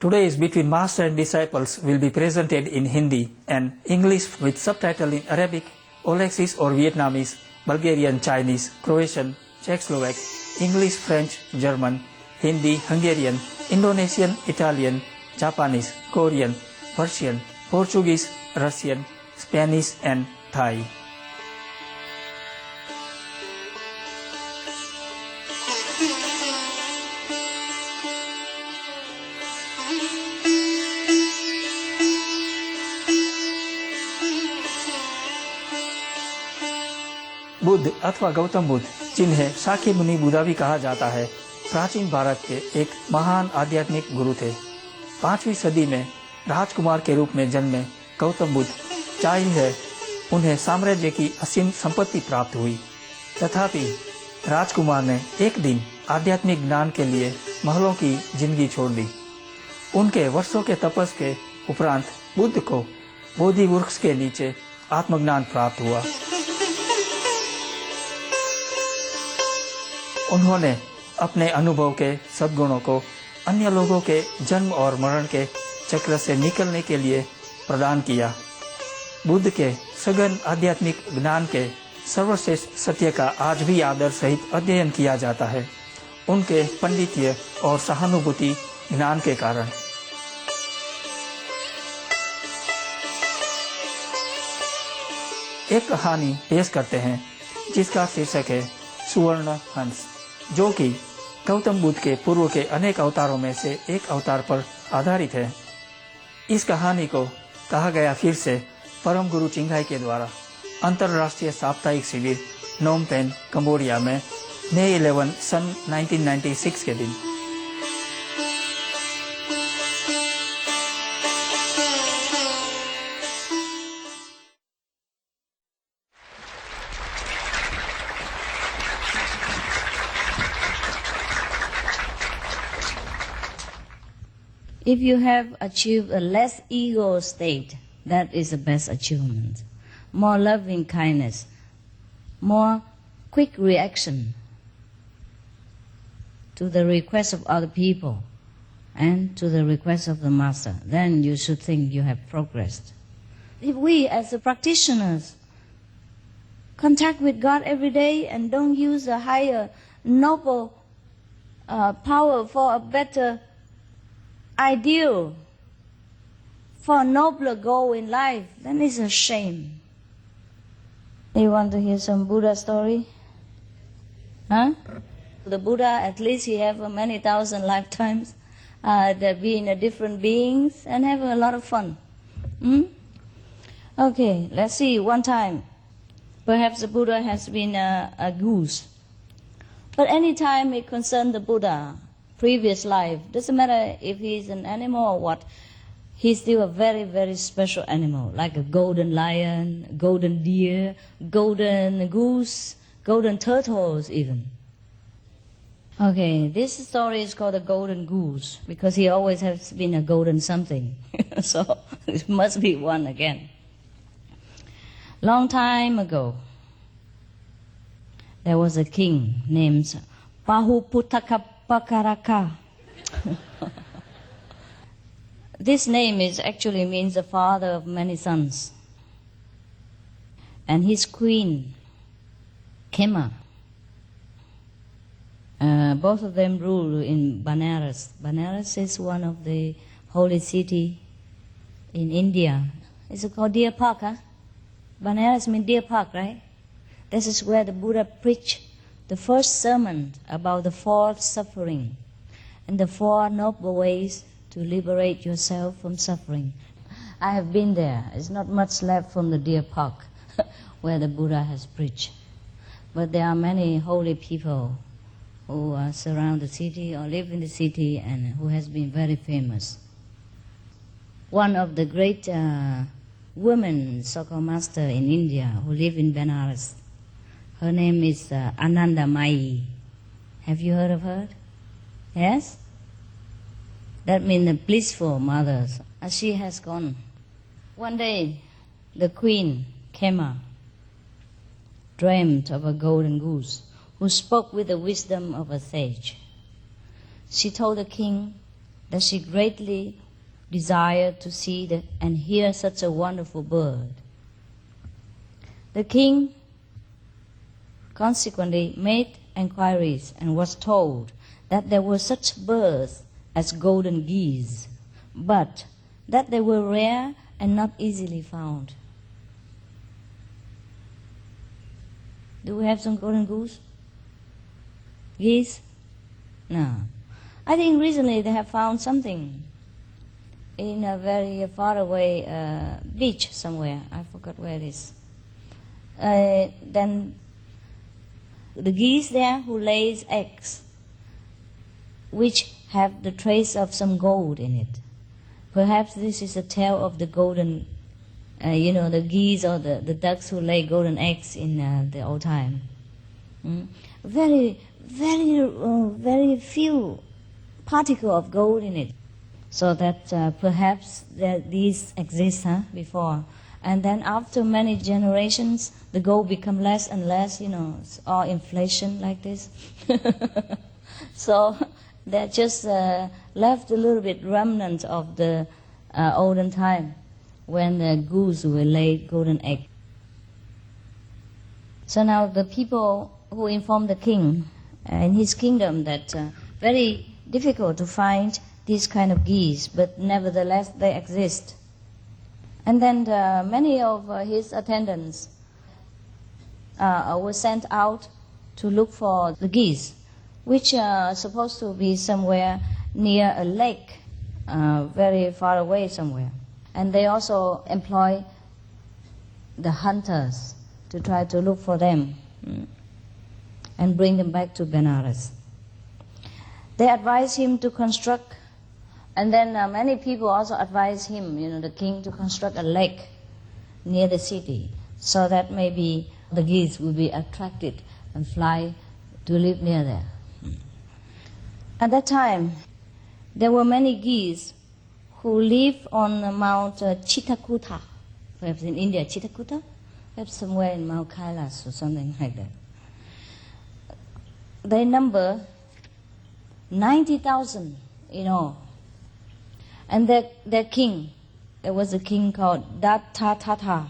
Today's Between Master and Disciples will be presented in Hindi and English with subtitle in Arabic, Alexis or Vietnamese, Bulgarian, Chinese, Croatian, Czechoslovak, English, French, German, Hindi, Hungarian, Indonesian, Italian, Japanese, Korean, Persian, Portuguese, Russian, Spanish and Thai. Buddha अथवा गौतम बुद्ध, जिन्हें शाक्य मुनि बुद्धा भी कहा जाता है, प्राचीन भारत के एक महान आध्यात्मिक गुरु थे। 5वीं सदी में राजकुमार के रूप में जन्मे गौतम बुद्ध चाइल्ड है, उन्हें साम्राज्य की असीम संपत्ति प्राप्त हुई। तथापि राजकुमार ने एक दिन आध्यात्मिक ज्ञान के लिए महलों की जिंदगी छोड़ दी। उनके वर्षों के तपस के उपरांत बुद्ध को बोधि वृक्ष के नीचे आत्मज्ञान प्राप्त हुआ। उन्होंने अपने अनुभव के सद्गुणों को अन्य लोगों के जन्म और मरण के चक्र से निकलने के लिए प्रदान किया। बुद्ध के सघन आध्यात्मिक ज्ञान के सर्वश्रेष्ठ सत्य का आज भी आदर सहित अध्ययन किया जाता है, उनके पंडितीय और सहानुभूति ज्ञान के कारण। एक कहानी पेश करते हैं जिसका शीर्षक है सुवर्ण हंस, जो कि गौतम बुद्ध के पूर्व के अनेक अवतारों में से एक अवतार पर आधारित है। इस कहानी को कहा गया फिर से परम गुरु चिंगाई के द्वारा अंतर्राष्ट्रीय साप्ताहिक शिविर नोम पेन, कंबोडिया में मई 11 सन 1996 के दिन। If you have achieved a less ego state, that is the best achievement. More loving kindness, more quick reaction to the request of other people and to the request of the master, then you should think you have progressed. If we as the practitioners contact with God every day and don't use a higher noble power for a better ideal, for a nobler goal in life, then it's a shame. You want to hear some Buddha story? Huh? The Buddha, at least he have many thousand lifetimes, that being different beings and have a lot of fun. Okay, let's see. One time, perhaps the Buddha has been a goose. But any time it concerns the Buddha, previous life, doesn't matter if he's an animal or what, he's still a very, very special animal, like a golden lion, golden deer, golden goose, golden turtles even. Okay, this story is called the golden goose because he always has been a golden something. So it must be one again. Long time ago, there was a king named Pahuputtakapakaraka. This name actually means the father of many sons. And his queen, Khema, both of them rule in Banaras. Banaras is one of the holy city in India. It's called Deer Park, huh? Banaras means Deer Park, right? This is where the Buddha preached the first sermon about the four suffering and the four noble ways to liberate yourself from suffering. I have been there. There's not much left from the Deer Park where the Buddha has preached. But there are many holy people who surround the city or live in the city and who has been very famous. One of the great women so-called master in India who live in Benares, her name is Anandamayi. Have you heard of her? Yes? That means the blissful mothers. She has gone. One day, the queen, Khema, dreamt of a golden goose who spoke with the wisdom of a sage. She told the king that she greatly desired to see and hear such a wonderful bird. The king consequently made enquiries and was told that there were such birds as golden geese, but that they were rare and not easily found. Do we have some golden goose? Geese? No. I think recently they have found something in a very far away beach somewhere. I forgot where it is. Then the geese there who lays eggs, which have the trace of some gold in it. Perhaps this is a tale of the golden, the geese or the ducks who lay golden eggs in the old time. Very, very, very few particle of gold in it. So that perhaps these exist before. And then after many generations, the gold become less and less, it's all inflation like this. So they're just left a little bit remnant of the olden time when the goose will lay golden egg. So now the people who informed the king in his kingdom that very difficult to find these kind of geese, but nevertheless they exist. And then many of his attendants were sent out to look for the geese, which are supposed to be somewhere near a lake, very far away somewhere. And they also employ the hunters to try to look for them and bring them back to Benares. They advised him to construct, and then many people also advised him, the king, to construct a lake near the city, so that maybe the geese will be attracted and fly to live near there. At that time, there were many geese who lived on Mount Chitrakuta, perhaps in India, Chitrakuta, perhaps somewhere in Mount Kailas or something like that. They number 90,000 in all. And their king, there was a king called Dattaratata.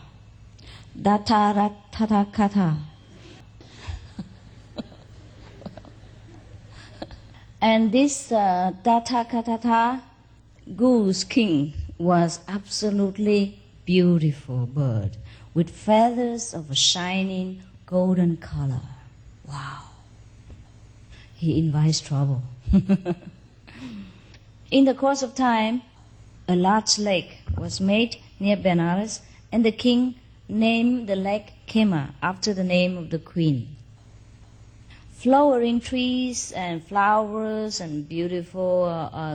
And this Dattaratata goose king was absolutely beautiful bird with feathers of a shining golden color. Wow. He invites trouble. In the course of time, a large lake was made near Benares, and the king named the lake Khema after the name of the queen. Flowering trees and flowers and beautiful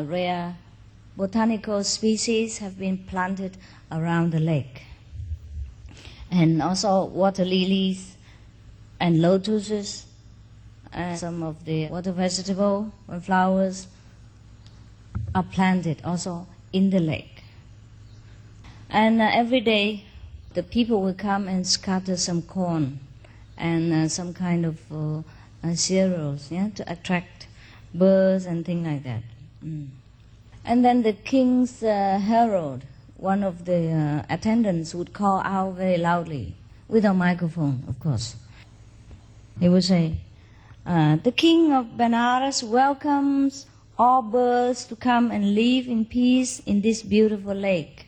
rare botanical species have been planted around the lake. And also water lilies and lotuses and some of the water vegetable and flowers are planted also in the lake. And every day the people will come and scatter some corn and some kind of cereals to attract birds and things like that. And then the king's herald, one of the attendants, would call out very loudly, with a microphone, of course. He would say, the king of Benares welcomes all birds to come and live in peace in this beautiful lake.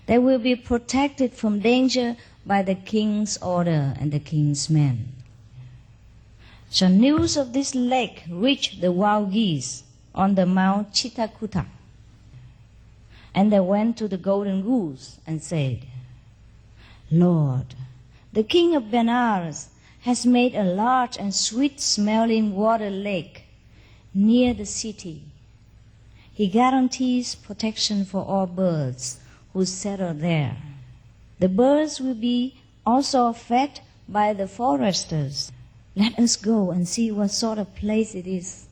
They will be protected from danger by the king's order and the king's men. So news of this lake reached the wild geese on the Mount Chitrakuta. And they went to the golden goose and said, Lord, the king of Benares has made a large and sweet-smelling water lake near the city. He guarantees protection for all birds who settle there. The birds will be also fed by the foresters. Let us go and see what sort of place it is.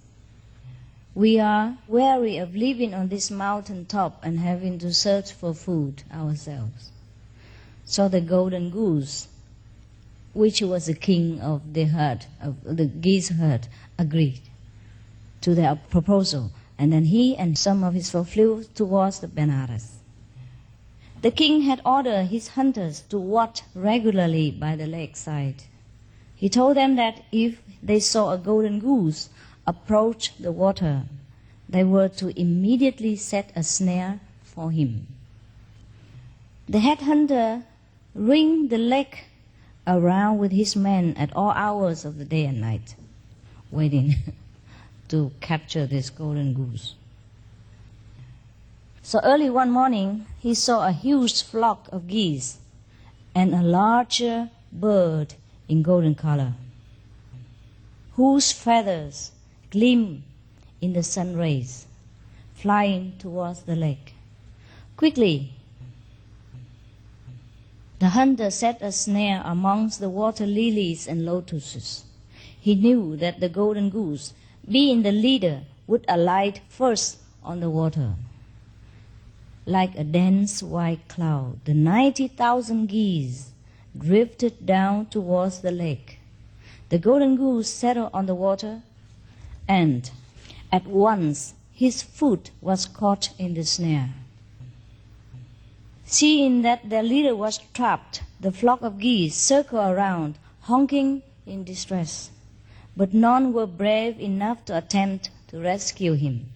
We are weary of living on this mountain top and having to search for food ourselves. So the golden goose, which was the king of the herd, of the geese herd, agreed to their proposal and then he and some of his folk flew towards the Benares. The king had ordered his hunters to watch regularly by the lakeside. He told them that if they saw a golden goose approach the water, they were to immediately set a snare for him. The head hunter ringed the lake around with his men at all hours of the day and night, waiting to capture this golden goose. So early one morning, he saw a huge flock of geese and a larger bird in golden color, whose feathers gleamed in the sun rays, flying towards the lake. Quickly, the hunter set a snare amongst the water lilies and lotuses. He knew that the golden goose, being the leader, would alight first on the water. Like a dense white cloud, the 90,000 geese drifted down towards the lake. The golden goose settled on the water, and at once his foot was caught in the snare. Seeing that their leader was trapped, the flock of geese circled around, honking in distress, but none were brave enough to attempt to rescue him.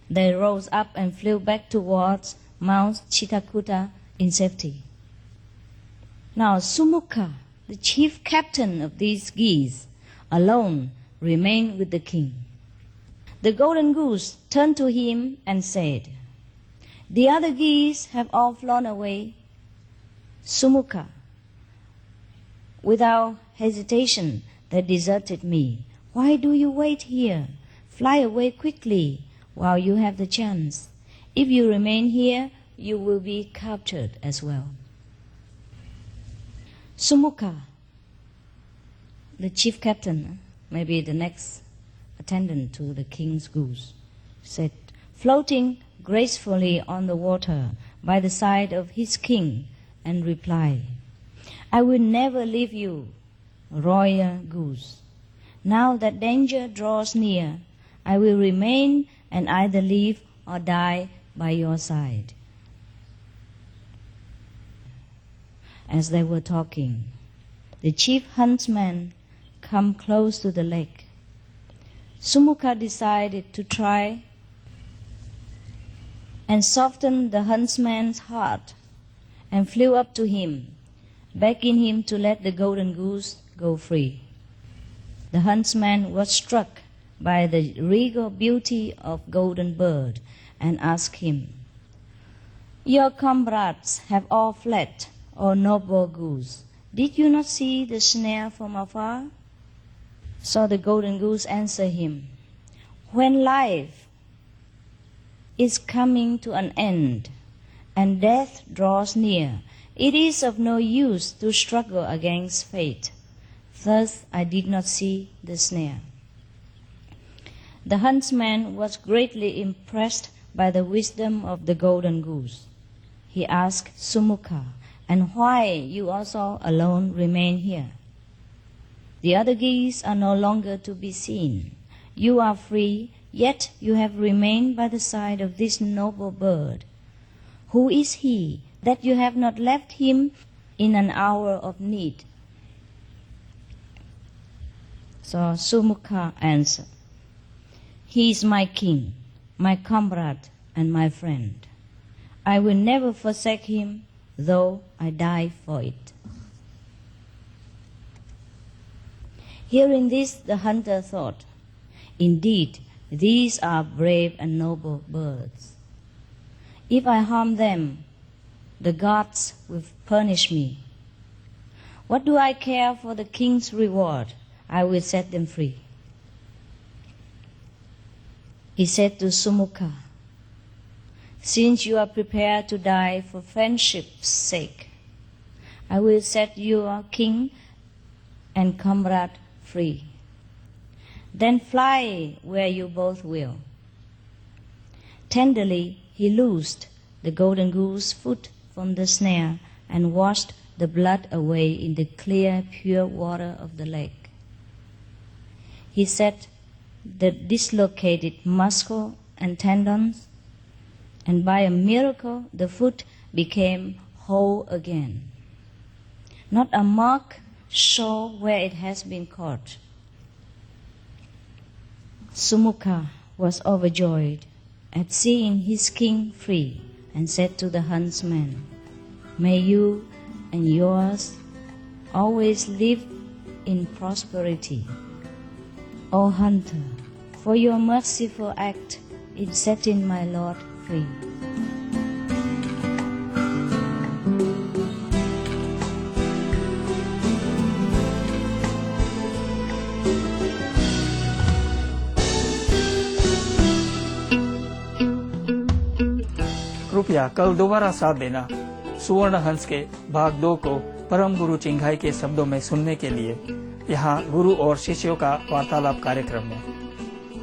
They rose up and flew back towards Mount Chitakuta in safety. Now Sumukha, the chief captain of these geese, alone remained with the king. The golden goose turned to him and said, "The other geese have all flown away. Sumukha, without hesitation, they deserted me. Why do you wait here? Fly away quickly while you have the chance. If you remain here, you will be captured as well." Sumukha, the chief captain, maybe the next attendant to the king's goose, said, floating gracefully on the water by the side of his king, and replied, "I will never leave you, royal goose. Now that danger draws near, I will remain and either live or die by your side." As they were talking, the chief huntsman came close to the lake. Sumukha decided to try and soften the huntsman's heart and flew up to him, begging him to let the golden goose go free. The huntsman was struck by the regal beauty of golden bird and asked him, "Your comrades have all fled, O noble goose. Did you not see the snare from afar?" So the golden goose answered him, "When life is coming to an end and death draws near, it is of no use to struggle against fate. Thus I did not see the snare." The huntsman was greatly impressed by the wisdom of the golden goose. He asked Sumukha, "And why you also alone remain here? The other geese are no longer to be seen. You are free, yet you have remained by the side of this noble bird. Who is he that you have not left him in an hour of need?" So Sumukha answered, "He is my king, my comrade, and my friend. I will never forsake him, though I die for it." Hearing this, the hunter thought, "Indeed, these are brave and noble birds. If I harm them, the gods will punish me. What do I care for the king's reward? I will set them free." He said to Sumukha, "Since you are prepared to die for friendship's sake, I will set your king and comrade free. Then fly where you both will." Tenderly he loosed the golden goose's foot from the snare and washed the blood away in the clear, pure water of the lake. He said the dislocated muscle and tendons, and by a miracle the foot became whole again. Not a mark show where it has been caught. Sumukha was overjoyed at seeing his king free and said to the huntsman, "May you and yours always live in prosperity. O hunter, for your merciful act in setting my lord free." कृपया कल दोबारा साथ देना। सुवर्ण हंस के भाग 2 को परम गुरु चिंघाई के शब्दों में सुनने के लिए यहाँ गुरु और शिष्यों का वार्तालाप कार्यक्रम में।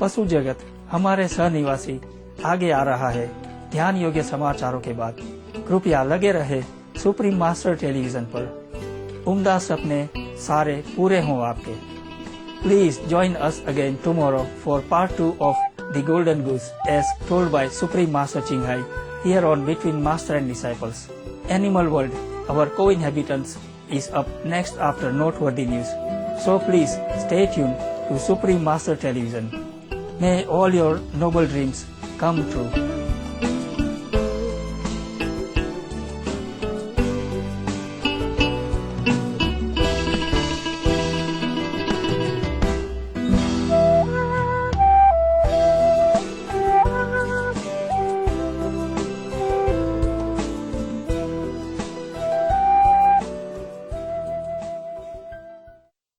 पशु जगत हमारे सहनिवासी आगे आ रहा है ध्यान योग्य समाचारों के बाद। कृपया लगे रहे सुप्रीम मास्टर टेलीविजन पर। उम्दा सपने सारे पूरे हों आपके। Please join us again tomorrow for part 2 of The Golden Goose as told by Supreme Master Chinghai here on Between Master and Disciples. Animal World, our co-inhabitants, is up next after noteworthy news. So please stay tuned to Supreme Master Television. May all your noble dreams come true.